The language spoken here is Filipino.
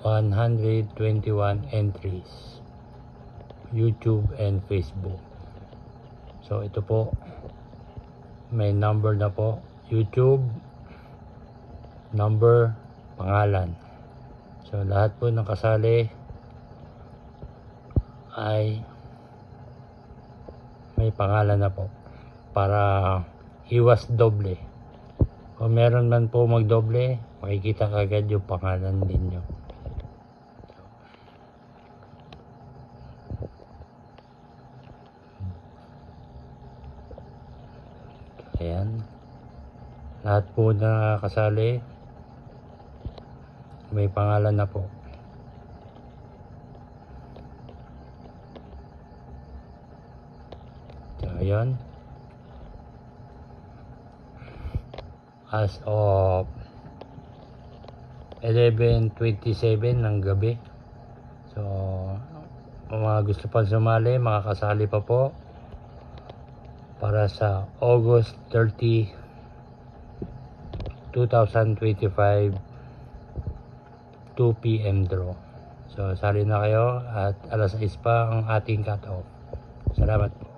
121 entries, YouTube and Facebook. So ito po, may number na po, YouTube, number, pangalan. So lahat po ng kasali ay may pangalan na po para iwas doble. Kung meron man po magdoble, makikita kagad yung pangalan ninyo. Ayan, lahat po na kasali may pangalan na po. So ayan, as of 11:27 ng gabi. So kung mga gusto pa sumali, makakasali pa po para sa August 30, 2025 2 PM draw. So sali na kayo at alas 6 pa ang ating cut off. Salamat po.